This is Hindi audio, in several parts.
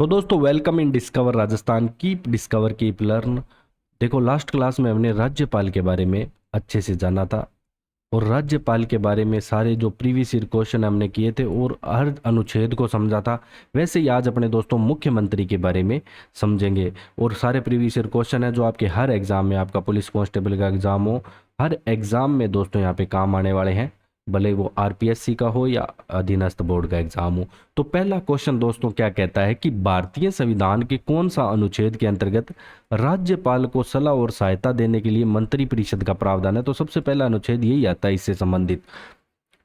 तो दोस्तों welcome in discover Rajasthan keep discover keep learn. देखो लास्ट क्लास में हमने राज्यपाल के बारे में अच्छे से जाना था और राज्यपाल के बारे में सारे जो प्रीवियस ईयर क्वेश्चन हमने किए थे और हर अनुच्छेद को समझा था। वैसे ही आज अपने दोस्तों मुख्यमंत्री के बारे में समझेंगे और सारे प्रीवियस ईयर क्वेश्चन है जो आपके हर एग्जाम में, आपका पुलिस कांस्टेबल का एग्जाम हो, हर एग्जाम में दोस्तों यहाँ पे काम आने वाले हैं, भले वो आरपीएससी का हो या अधीनस्थ बोर्ड का एग्जाम हो। तो पहला क्वेश्चन दोस्तों क्या कहता है कि भारतीय संविधान के कौन सा अनुच्छेद के अंतर्गत राज्यपाल को सलाह और सहायता देने के लिए मंत्रिपरिषद का प्रावधान है। तो सबसे पहला अनुच्छेद यही आता है इससे संबंधित।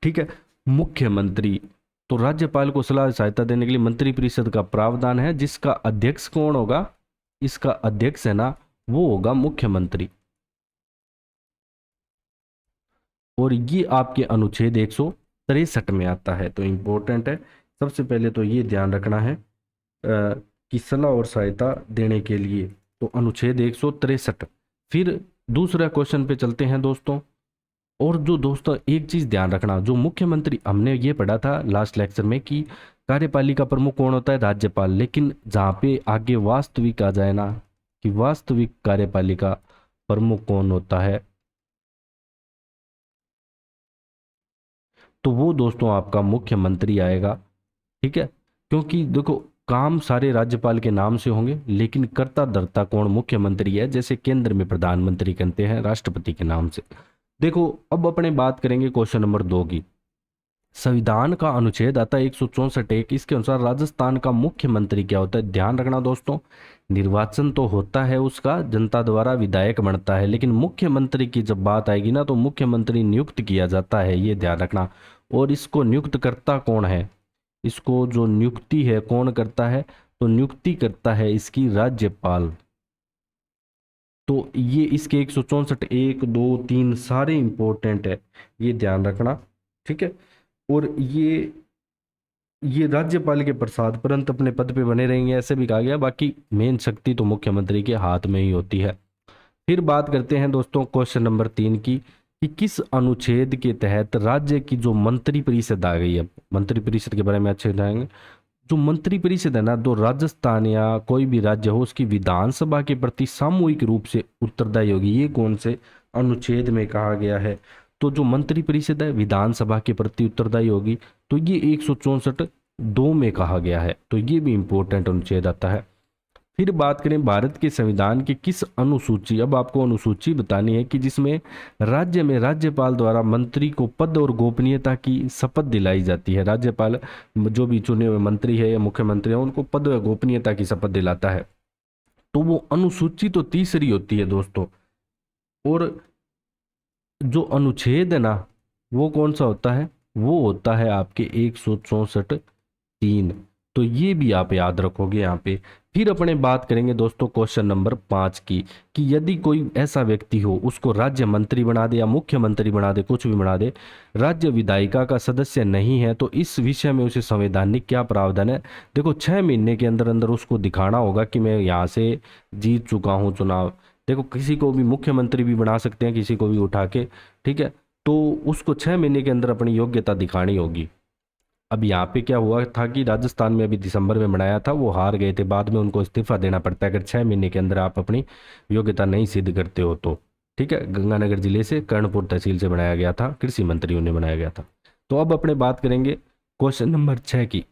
ठीक है, मुख्यमंत्री। तो राज्यपाल को सलाह सहायता देने के लिए मंत्रिपरिषद का प्रावधान है, जिसका अध्यक्ष कौन होगा? इसका अध्यक्ष है ना, वो होगा मुख्यमंत्री। और ये आपके अनुच्छेद 163 में आता है, तो इंपॉर्टेंट है। सबसे पहले तो ये ध्यान रखना है कि सलाह और सहायता देने के लिए, तो अनुच्छेद 163। फिर दूसरा क्वेश्चन पे चलते हैं दोस्तों। और जो दोस्तों एक चीज ध्यान रखना, जो मुख्यमंत्री, हमने ये पढ़ा था लास्ट लेक्चर में कि कार्यपालिका प्रमुख कौन होता है? राज्यपाल। लेकिन जहाँ पे आगे वास्तविक आ जाए ना कि वास्तविक कार्यपालिका प्रमुख कौन होता है, तो वो दोस्तों आपका मुख्यमंत्री आएगा। ठीक है, क्योंकि देखो काम सारे राज्यपाल के नाम से होंगे लेकिन कर्ता धर्ता कौन? मुख्यमंत्री है, जैसे केंद्र में प्रधानमंत्री कहते हैं राष्ट्रपति के नाम से। देखो अब अपने बात करेंगे क्वेश्चन नंबर 2 की। संविधान का अनुच्छेद आता है 164 इसके अनुसार राजस्थान का मुख्यमंत्री क्या होता है? ध्यान रखना दोस्तों, निर्वाचन तो होता है उसका, जनता द्वारा विधायक बनता है, लेकिन मुख्यमंत्री की जब बात आएगी ना तो मुख्यमंत्री नियुक्त किया जाता है, ये ध्यान रखना। और इसको नियुक्त करता कौन है? इसको जो नियुक्ति है कौन करता है? तो नियुक्ति करता है इसकी राज्यपाल। तो ये इसके 164 1 2 3 सारे इंपॉर्टेंट है, ये ध्यान रखना। ठीक है, और ये राज्यपाल के प्रसाद परंत अपने पद पे बने रहेंगे, ऐसे भी कहा गया। बाकी मेन शक्ति तो मुख्यमंत्री के हाथ में ही होती है। फिर बात करते हैं दोस्तों क्वेश्चन नंबर 3 की कि किस अनुच्छेद के तहत राज्य की जो मंत्रिपरिषद आ गई है, मंत्रिपरिषद के बारे में अच्छे जाएंगे। जो मंत्रिपरिषद है ना, तो राजस्थान या कोई भी राज्य हो उसकी विधानसभा के प्रति सामूहिक रूप से उत्तरदायी होगी। ये कौन से अनुच्छेद में कहा गया है? तो जो मंत्रिपरिषद है विधानसभा के प्रति उत्तरदायी होगी, तो ये 164(2) में कहा गया है। तो ये भी इंपॉर्टेंट अनुच्छेद आता है। फिर बात करें भारत के संविधान की किस अनुसूची, अब आपको अनुसूची बतानी है कि जिसमें राज्य में राज्यपाल द्वारा मंत्री को पद और गोपनीयता की शपथ दिलाई जाती है। राज्यपाल जो भी चुने हुए मंत्री है या मुख्यमंत्री है उनको पद और गोपनीयता की शपथ दिलाता है। तो वो अनुसूची तो तीसरी होती है दोस्तों। और जो अनुच्छेद है ना, वो कौन सा होता है? वो होता है आपके 164(3). तो ये भी आप याद रखोगे यहाँ पे। फिर अपने बात करेंगे दोस्तों क्वेश्चन नंबर 5 की कि यदि कोई ऐसा व्यक्ति हो उसको राज्य मंत्री बना दे या मुख्यमंत्री बना दे, कुछ भी बना दे, राज्य विधायिका का सदस्य नहीं है, तो इस विषय में उसे संवैधानिक क्या प्रावधान है? देखो 6 महीने के अंदर अंदर उसको दिखाना होगा कि मैं यहाँ से जीत चुका हूँ चुनाव। देखो किसी को भी मुख्यमंत्री भी बना सकते हैं, किसी को भी उठा के। ठीक है, तो उसको 6 महीने के अंदर अपनी योग्यता दिखानी होगी। अब यहाँ पे क्या हुआ था कि राजस्थान में अभी दिसंबर में बनाया था, वो हार गए थे, बाद में उनको इस्तीफा देना पड़ता है अगर 6 महीने के अंदर आप अपनी योग्यता नहीं सिद्ध करते हो तो। ठीक है, गंगानगर जिले से कर्णपुर तहसील से बनाया गया था, कृषि मंत्रियों ने बनाया गया था। तो अब अपने बात करेंगे क्वेश्चन नंबर 6 की।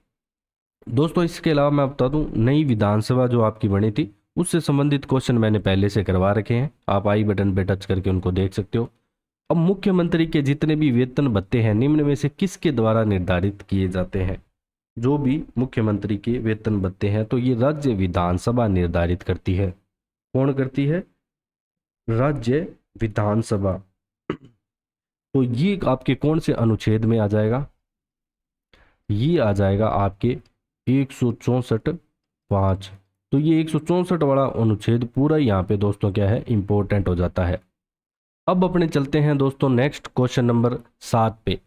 दोस्तों इसके अलावा मैं बता दूं, नई विधानसभा जो आपकी बनी थी उससे संबंधित क्वेश्चन मैंने पहले से करवा रखे हैं, आप आई बटन पे टच करके उनको देख सकते हो। अब मुख्यमंत्री के जितने भी वेतन भत्ते हैं निम्न में से किसके द्वारा निर्धारित किए जाते हैं? जो भी मुख्यमंत्री के वेतन भत्ते हैं तो ये राज्य विधानसभा निर्धारित करती है। कौन करती है? राज्य विधानसभा। तो ये आपके कौन से अनुच्छेद में आ जाएगा? ये आ जाएगा आपके 164(5). तो ये 164 वाला अनुच्छेद पूरा यहाँ पे दोस्तों क्या है, इंपॉर्टेंट हो जाता है। अब अपने चलते हैं दोस्तों नेक्स्ट क्वेश्चन नंबर 7 पे।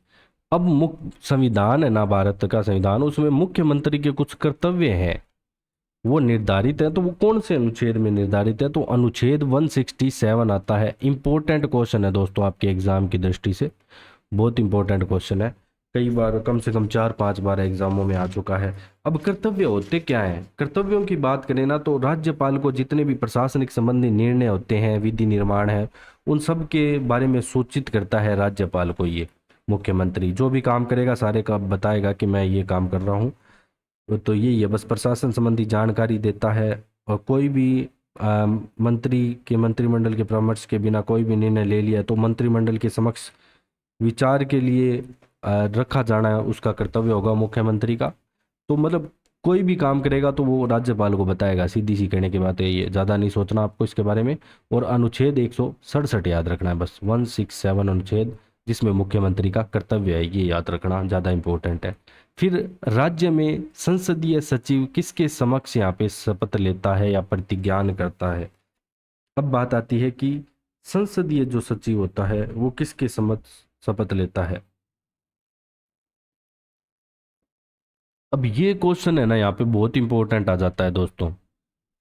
अब मुख्य संविधान है ना, भारत का संविधान, उसमें मुख्यमंत्री के कुछ कर्तव्य हैं वो निर्धारित है। तो वो कौन से अनुच्छेद में निर्धारित है? तो अनुच्छेद 167 आता है। इंपॉर्टेंट क्वेश्चन है दोस्तों आपके एग्जाम की दृष्टि से, बहुत इंपॉर्टेंट क्वेश्चन है। कई बार, कम से कम 4-5 बार एग्जामों में आ चुका है। अब कर्तव्य होते क्या हैं? कर्तव्यों की बात करें ना, तो राज्यपाल को जितने भी प्रशासनिक संबंधी निर्णय होते हैं, विधि निर्माण है, उन सब के बारे में सूचित करता है राज्यपाल को ये मुख्यमंत्री। जो भी काम करेगा सारे का बताएगा कि मैं ये काम कर रहा हूँ। तो यही है, बस प्रशासन संबंधी जानकारी देता है। और कोई भी मंत्री के मंत्रिमंडल के परामर्श के बिना कोई भी निर्णय ले लिया तो मंत्रिमंडल के समक्ष विचार के लिए रखा जाना उसका कर्तव्य होगा मुख्यमंत्री का। तो मतलब कोई भी काम करेगा तो वो राज्यपाल को बताएगा, सीधी सी कहने की बात है ये, ज़्यादा नहीं सोचना आपको इसके बारे में। और अनुच्छेद 167 याद रखना है, बस 167 अनुच्छेद, जिसमें मुख्यमंत्री का कर्तव्य है, ये याद रखना ज़्यादा इंपॉर्टेंट है। फिर राज्य में संसदीय सचिव किसके समक्ष यहाँ पे शपथ लेता है या प्रतिज्ञान करता है? अब बात आती है कि संसदीय जो सचिव होता है वो किसके समक्ष शपथ लेता है। अब ये क्वेश्चन है ना, यहाँ पे बहुत इंपॉर्टेंट आ जाता है दोस्तों।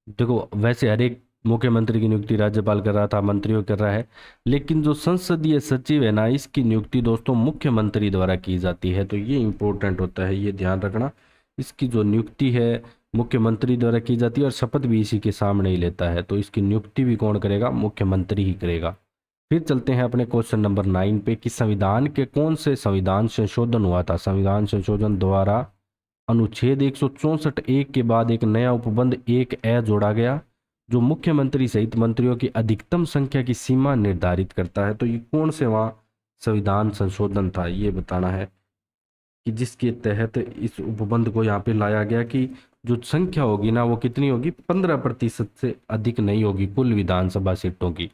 देखो, वैसे हर एक मुख्यमंत्री की नियुक्ति राज्यपाल कर रहा था, मंत्रियों कर रहा है, लेकिन जो संसदीय सचिव है ना, इसकी नियुक्ति दोस्तों मुख्यमंत्री द्वारा की जाती है। तो ये इंपॉर्टेंट होता है, ये ध्यान रखना। इसकी जो नियुक्ति है मुख्यमंत्री द्वारा की जाती है और शपथ भी इसी के सामने ही लेता है। तो इसकी नियुक्ति भी कौन करेगा? मुख्यमंत्री ही करेगा। फिर चलते हैं अपने क्वेश्चन नंबर 9 पे कि संविधान के कौन से संविधान संशोधन हुआ था? संविधान संशोधन द्वारा अनुच्छेद 164 एक के बाद एक नया उपबंध 1 ए जोड़ा गया, जो मुख्यमंत्री सहित मंत्रियों की अधिकतम संख्या की सीमा निर्धारित करता है। तो ये कौन से वहाँ संविधान संशोधन था, ये बताना है कि जिसके तहत इस उपबंध को यहाँ पे लाया गया कि जो संख्या होगी ना वो कितनी होगी? 15% से अधिक नहीं होगी कुल विधानसभा सीटों की।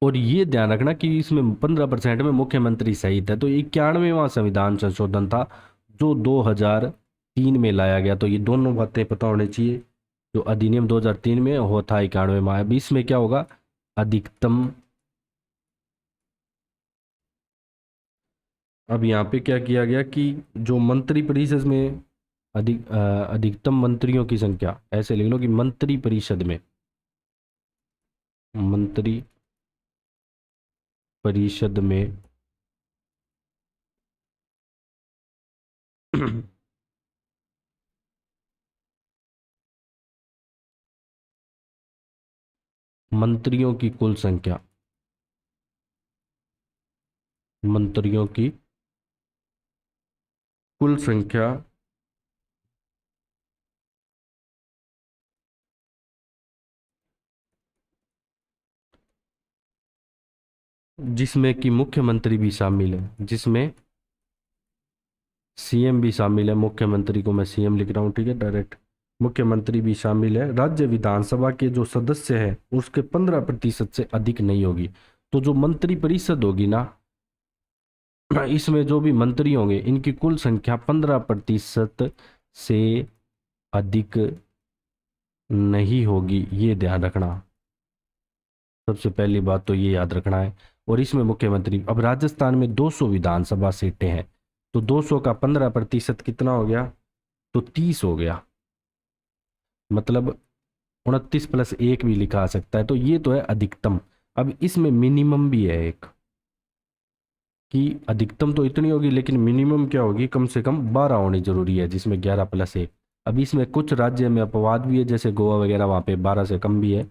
और ये ध्यान रखना कि इसमें 15% में मुख्यमंत्री सहित है। तो 91वां संविधान संशोधन था जो 2003 में लाया गया। तो ये दोनों बातें पता होनी चाहिए। जो अधिनियम 2003 में हो था 91वां। अब इसमें क्या होगा? अधिकतम। अब यहाँ पे क्या किया गया कि जो मंत्री परिषद में अधिकतम मंत्रियों की संख्या, ऐसे लिख लो कि मंत्री परिषद में, मंत्री परिषद में मंत्रियों की कुल संख्या, मंत्रियों की कुल संख्या जिसमें कि मुख्यमंत्री भी शामिल है, जिसमें सीएम भी शामिल है। मुख्यमंत्री को मैं सीएम लिख रहा हूँ, ठीक है, डायरेक्ट। मुख्यमंत्री भी शामिल है। राज्य विधानसभा के जो सदस्य हैं उसके 15% से अधिक नहीं होगी। तो जो मंत्री परिषद होगी ना, इसमें जो भी मंत्री होंगे इनकी कुल संख्या 15% से अधिक नहीं होगी, ये ध्यान रखना। सबसे पहली बात तो ये याद रखना है। और इसमें मुख्यमंत्री, अब राजस्थान में 200 विधानसभा सीटें हैं, तो 200 का 15% कितना हो गया? तो 30 हो गया। मतलब 29+1 भी लिखा आ सकता है। तो ये तो है अधिकतम। अब इसमें मिनिमम भी है एक, कि अधिकतम तो इतनी होगी लेकिन मिनिमम क्या होगी? कम से कम 12 होनी जरूरी है, जिसमें 11+1। अब इसमें कुछ राज्य में अपवाद भी है, जैसे गोवा वगैरह, वहाँ पे 12 से कम भी है,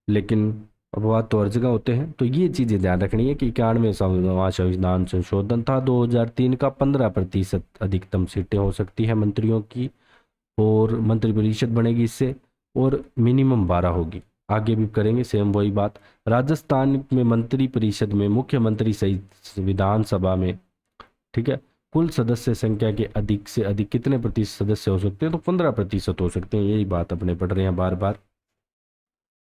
लेकिन अपवाद तो हर जगह होते हैं। तो ये चीज़ें ध्यान रखनी है कि 91वां संविधान संशोधन था 2003 का, 15% अधिकतम सीटें हो सकती है मंत्रियों की, और मंत्रिपरिषद बनेगी इससे, और मिनिमम 12 होगी। आगे भी करेंगे सेम वही बात। राजस्थान में मंत्री परिषद में मुख्यमंत्री सहित विधानसभा में, ठीक है, कुल सदस्य संख्या के अधिक से अधिक कितने प्रतिशत सदस्य हो सकते हैं? तो 15% हो सकते हैं। यही बात अपने पढ़ रहे हैं बार बार।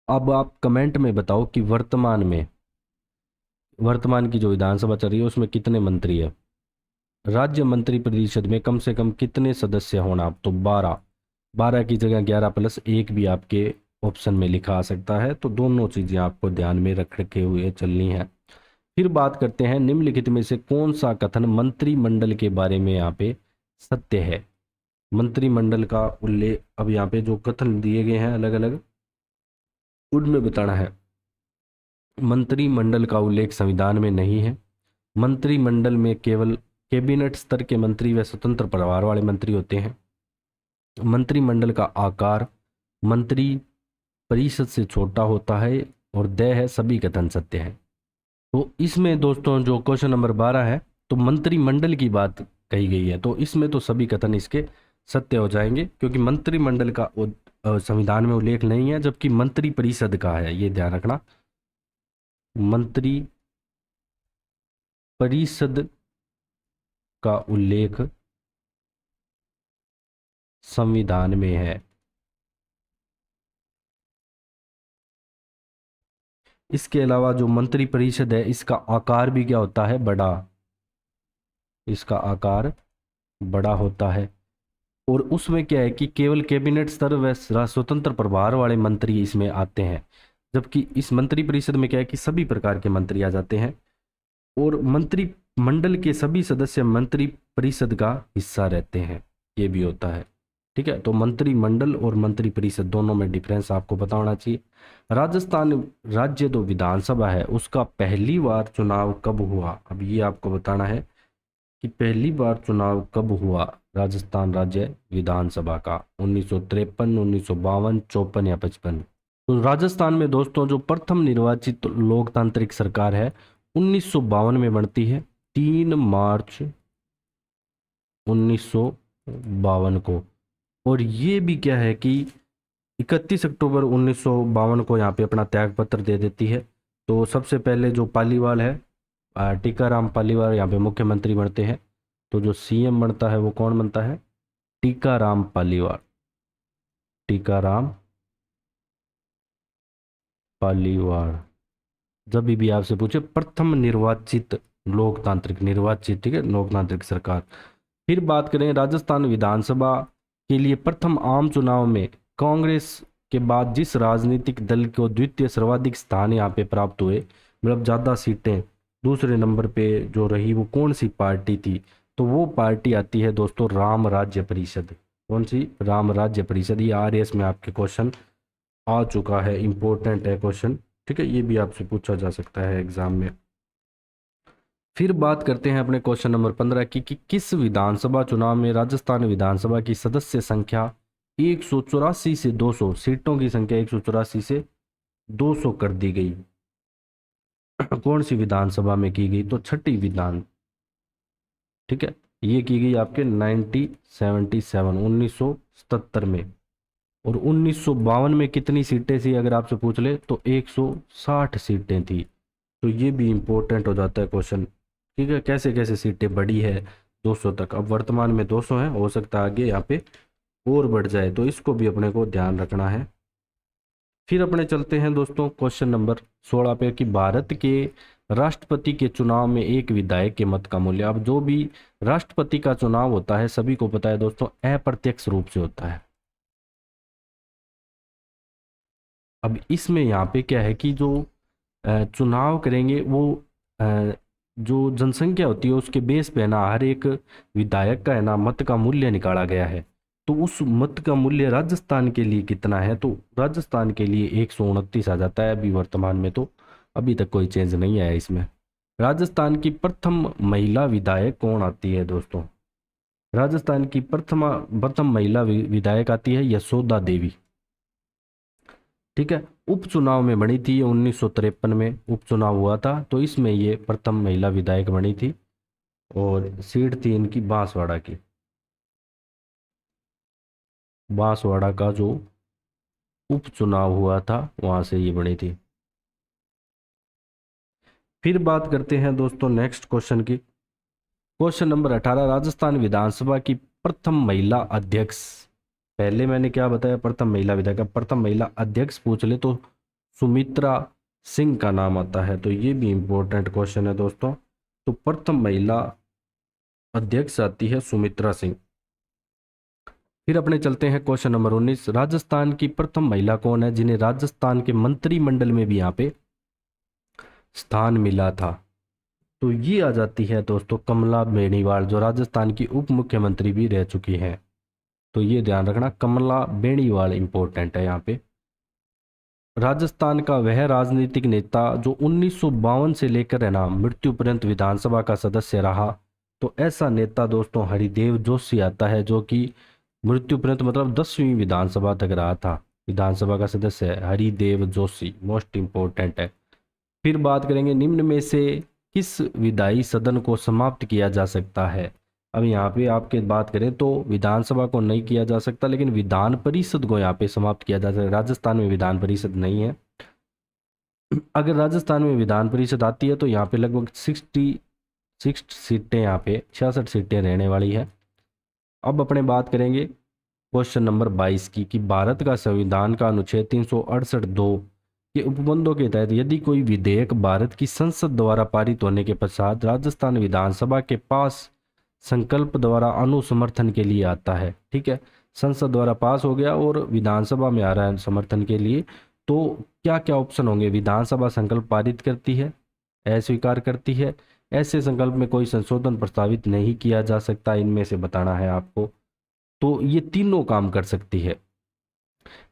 अब आप कमेंट में बताओ कि वर्तमान की जो विधानसभा चल रही है उसमें कितने मंत्री है? राज्य मंत्री परिषद में कम से कम कितने सदस्य होना? तो 12। 12 की जगह 11+1 भी आपके ऑप्शन में लिखा आ सकता है। तो दोनों चीजें आपको ध्यान में रखे हुए चलनी है। फिर बात करते हैं निम्नलिखित में से कौन सा कथन मंत्रिमंडल के बारे में यहाँ पे सत्य है? मंत्रिमंडल का उल्लेख, अब यहाँ पे जो कथन दिए गए हैं अलग अलग, उनमें बताना है। मंत्रिमंडल का उल्लेख संविधान में नहीं है, मंत्रिमंडल में केवल कैबिनेट स्तर के मंत्री व स्वतंत्र प्रभार वाले मंत्री होते हैं। मंत्रिमंडल का आकार मंत्री परिषद से छोटा होता है और दय है सभी कथन सत्य है। तो इसमें दोस्तों जो क्वेश्चन नंबर 12 है, तो मंत्रिमंडल की बात कही गई है, तो इसमें तो सभी कथन इसके सत्य हो जाएंगे, क्योंकि मंत्रिमंडल का संविधान में उल्लेख नहीं है, जबकि मंत्री परिषद का है, ये ध्यान रखना। मंत्री परिषद का उल्लेख संविधान में है। इसके अलावा जो मंत्री परिषद है इसका आकार भी क्या होता है, बड़ा, इसका आकार बड़ा होता है। और उसमें क्या है कि केवल कैबिनेट स्तर व स्वतंत्र प्रभार वाले मंत्री इसमें आते हैं, जबकि इस मंत्री परिषद में क्या है कि सभी प्रकार के मंत्री आ जाते हैं, और मंत्री मंडल के सभी सदस्य मंत्री परिषद का हिस्सा रहते हैं, ये भी होता है। ठीक है, तो मंत्रिमंडल और मंत्री परिषद दोनों में डिफरेंस आपको पता होना चाहिए। राजस्थान राज्य जो विधानसभा है उसका पहली बार चुनाव कब हुआ, अब ये आपको बताना है कि पहली बार चुनाव कब हुआ राजस्थान राज्य विधानसभा का, 1953, 1952, 54 या 55। तो राजस्थान में दोस्तों जो प्रथम निर्वाचित लोकतांत्रिक सरकार है 1952 में बनती है, 3 मार्च 1952 को। और ये भी क्या है कि 31 अक्टूबर 1952 को यहाँ पे अपना त्याग पत्र दे देती है। तो सबसे पहले जो पालीवाल है, टीकाराम पालीवाल यहाँ पे मुख्यमंत्री बनते हैं। तो जो सीएम बनता है वो कौन बनता है, टीकाराम पालीवाल, टीकाराम पालीवाल। जब भी आपसे पूछे प्रथम निर्वाचित लोकतांत्रिक, निर्वाचित, ठीक है, लोकतांत्रिक सरकार। फिर बात करें राजस्थान विधानसभा के लिए प्रथम आम चुनाव में कांग्रेस के बाद जिस राजनीतिक दल को द्वितीय सर्वाधिक स्थान यहाँ पे प्राप्त हुए, मतलब ज़्यादा सीटें दूसरे नंबर पे जो रही, वो कौन सी पार्टी थी, तो वो पार्टी आती है दोस्तों राम राज्य परिषद। कौन सी, राम राज्य परिषद। ये आरएएस में आपके क्वेश्चन आ चुका है, इंपॉर्टेंट है क्वेश्चन, ठीक है, ये भी आपसे पूछा जा सकता है एग्जाम में। फिर बात करते हैं अपने क्वेश्चन नंबर 15 की कि किस विधानसभा चुनाव में राजस्थान विधानसभा की सदस्य संख्या 184 से 200, सीटों की संख्या 184 से 200 कर दी गई। कौन सी विधानसभा में की गई, तो छठी विधान, ठीक है, ये की गई आपके 1977 में। और 1952 में कितनी सीटें थी अगर आपसे पूछ ले, तो 160 सीटें थी। तो ये भी इंपॉर्टेंट हो जाता है क्वेश्चन, ठीक है, कैसे कैसे सीटें बढ़ी है 200 तक। अब वर्तमान में 200 है, हो सकता है आगे यहाँ पे और बढ़ जाए, तो इसको भी अपने को ध्यान रखना है। फिर अपने चलते हैं दोस्तों क्वेश्चन नंबर 16 पे कि भारत के राष्ट्रपति के चुनाव में एक विधायक के मत का मूल्य। अब जो भी राष्ट्रपति का चुनाव होता है सभी को पता है दोस्तों अप्रत्यक्ष रूप से होता है। अब इसमें यहाँ पे क्या है कि जो चुनाव करेंगे वो जो जनसंख्या होती है उसके बेस पे ना हर एक विधायक का है ना मत का मूल्य निकाला गया है। तो उस मत का मूल्य राजस्थान के लिए कितना है, तो राजस्थान के लिए 129 आ जाता है अभी वर्तमान में, तो अभी तक कोई चेंज नहीं आया इसमें। राजस्थान की प्रथम महिला विधायक कौन आती है दोस्तों, राजस्थान की प्रथम महिला विधायक आती है यशोदा देवी, ठीक है। उपचुनाव में बनी थी, 1953 में उपचुनाव हुआ था, तो इसमें ये प्रथम महिला विधायक बनी थी और सीट थी इनकी बांसवाड़ा की, बांसवाड़ा का जो उपचुनाव हुआ था वहां से ये बनी थी। फिर बात करते हैं दोस्तों नेक्स्ट क्वेश्चन की, क्वेश्चन नंबर 18 राजस्थान विधानसभा की प्रथम महिला अध्यक्ष। पहले मैंने क्या बताया, प्रथम महिला विधायक, प्रथम महिला अध्यक्ष पूछ ले तो सुमित्रा सिंह का नाम आता है, तो ये भी इंपॉर्टेंट क्वेश्चन है दोस्तों। तो प्रथम महिला अध्यक्ष आती है सुमित्रा सिंह। फिर अपने चलते हैं क्वेश्चन नंबर 19 राजस्थान की प्रथम महिला कौन है जिन्हें राजस्थान के मंत्रिमंडल में भी यहाँ पे स्थान मिला था, तो ये आ जाती है दोस्तों कमला बेनीवाल, जो राजस्थान की उप मुख्यमंत्री भी रह चुकी हैं। तो ये ध्यान रखना कमला बेनीवाल इंपॉर्टेंट है यहाँ पे। राजस्थान का वह राजनीतिक नेता जो 1952 से लेकर है ना मृत्यु पर्यंत विधानसभा का सदस्य रहा। तो ऐसा नेता दोस्तों हरिदेव जोशी आता है, जो कि मृत्यु पर्यंत मतलब 10वीं विधानसभा तक रहा था। विधानसभा का सदस्य है हरिदेव जोशी, मोस्ट इंपॉर्टेंट है। फिर बात करेंगे निम्न में से किस विधायी सदन को समाप्त किया जा सकता है। अब यहाँ पे आपके बात करें तो विधानसभा को नहीं किया जा सकता, लेकिन विधान परिषद को यहाँ पे समाप्त किया जा सकता है। राजस्थान में विधान परिषद नहीं है। अगर राजस्थान में विधान परिषद आती है तो यहाँ पे लगभग 66 सीटें, यहाँ पे 66 सीटें रहने वाली है। अब अपने बात करेंगे क्वेश्चन नंबर 22 की, कि भारत का संविधान का अनुच्छेद 368(2) के उपबंधों के तहत यदि कोई विधेयक भारत की संसद द्वारा पारित होने के पश्चात राजस्थान विधानसभा के पास संकल्प द्वारा अनुसमर्थन के लिए आता है, ठीक है, संसद द्वारा पास हो गया और विधानसभा में आ रहा है समर्थन के लिए, तो क्या क्या ऑप्शन होंगे। विधानसभा संकल्प पारित करती है, अस्वीकार करती है, ऐसे संकल्प में कोई संशोधन प्रस्तावित नहीं किया जा सकता, इनमें से बताना है आपको। तो ये तीनों काम कर सकती है।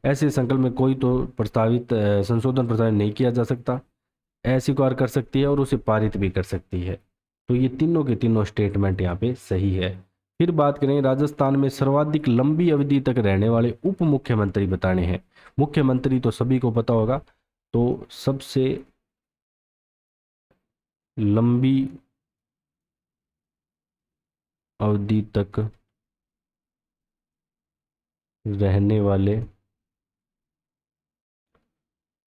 ऐसे संकल्प में कोई तो संशोधन प्रस्तावित नहीं किया जा सकता, अस्वीकार कर सकती है और उसे पारित भी कर सकती है। तो ये तीनों के तीनों स्टेटमेंट यहाँ पे सही है। फिर बात करें राजस्थान में सर्वाधिक लंबी अवधि तक रहने वाले उप मुख्यमंत्री बताने हैं। मुख्यमंत्री तो सभी को पता होगा, तो सबसे लंबी अवधि तक रहने वाले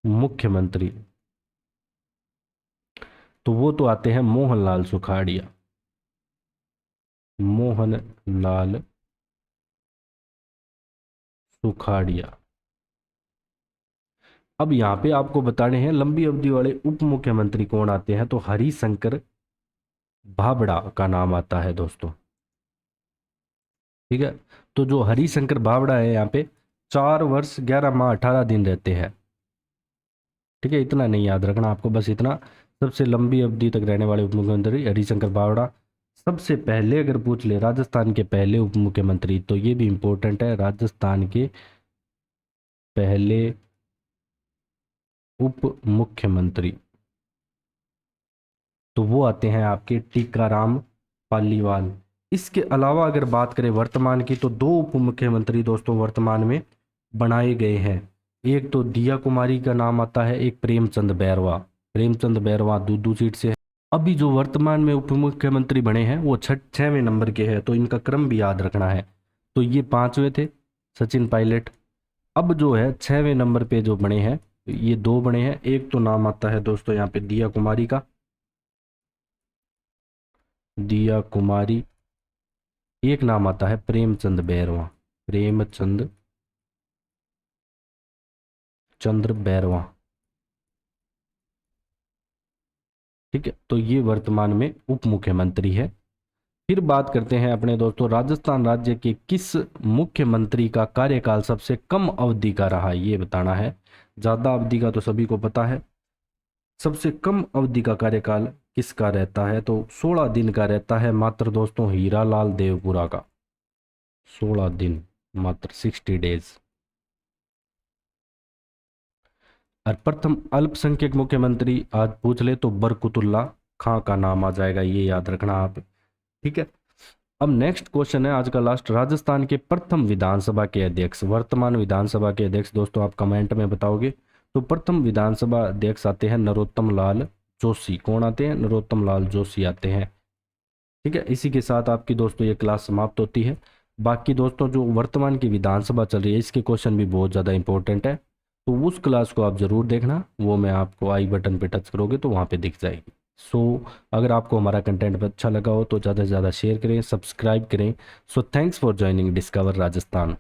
मुख्यमंत्री, तो वो तो आते हैं मोहनलाल सुखाड़िया। मोहनलाल सुखाड़िया। अब यहाँ पे आपको बताने हैं लंबी अवधि वाले उप मुख्यमंत्री कौन आते हैं, तो हरिशंकर भाभड़ा का नाम आता है दोस्तों, ठीक है। तो जो हरिशंकर भाभड़ा है यहाँ पे 4 वर्ष 11 माह 18 दिन रहते हैं, ठीक है। इतना नहीं याद रखना आपको, बस इतना, सबसे लंबी अवधि तक रहने वाले उप मुख्यमंत्री हरिशंकर भाभड़ा। सबसे पहले अगर पूछ ले राजस्थान के पहले उप मुख्यमंत्री, तो ये भी इंपॉर्टेंट है, राजस्थान के पहले उप मुख्यमंत्री, तो वो आते हैं आपके टीकाराम पालीवाल। इसके अलावा अगर बात करें वर्तमान की, तो 2 उप मुख्यमंत्री दोस्तों वर्तमान में बनाए गए हैं। एक तो दिया कुमारी का नाम आता है, एक प्रेमचंद बैरवा। प्रेमचंद बैरवा दूदू सीट से है। अभी जो वर्तमान में उप मुख्यमंत्री बने हैं वो 6वें नंबर के हैं, तो इनका क्रम भी याद रखना है। तो ये 5वें थे, सचिन पायलट। अब जो है 6वें नंबर पे जो बने हैं, ये 2 बने हैं। एक तो नाम आता है दोस्तों यहाँ पे दिया कुमारी का, दिया कुमारी। एक नाम आता है प्रेमचंद बैरवा, प्रेमचंद चंद्र बैरवा, ठीक है। तो ये वर्तमान में उप मुख्यमंत्री है। फिर बात करते हैं अपने दोस्तों राजस्थान राज्य के किस मुख्यमंत्री का कार्यकाल सबसे कम अवधि का रहा, ये बताना है। ज्यादा अवधि का तो सभी को पता है, सबसे कम अवधि का कार्यकाल किसका रहता है, तो 16 दिन का रहता है मात्र दोस्तों हीरालाल देवपुरा का। 16 दिन मात्र, 60 डेज। और प्रथम अल्पसंख्यक मुख्यमंत्री आज पूछ ले तो बरकतुल्ला खां का नाम आ जाएगा, ये याद रखना आप, ठीक है। अब नेक्स्ट क्वेश्चन है आज का लास्ट, राजस्थान के प्रथम विधानसभा के अध्यक्ष, वर्तमान विधानसभा के अध्यक्ष दोस्तों आप कमेंट में बताओगे। तो प्रथम विधानसभा अध्यक्ष आते हैं नरोत्तम लाल जोशी। कौन आते हैं? नरोत्तम लाल जोशी आते हैं, ठीक है। इसी के साथ आपकी दोस्तों ये क्लास समाप्त होती है। बाकी दोस्तों जो वर्तमान की विधानसभा चल रही है इसके क्वेश्चन भी बहुत ज़्यादा इंपॉर्टेंट है, तो उस क्लास को आप ज़रूर देखना, वो मैं आपको आई बटन पे टच करोगे तो वहाँ पे दिख जाएगी। अगर आपको हमारा कंटेंट अच्छा लगा हो तो ज़्यादा से ज़्यादा शेयर करें, सब्सक्राइब करें। Thanks for joining discover Rajasthan.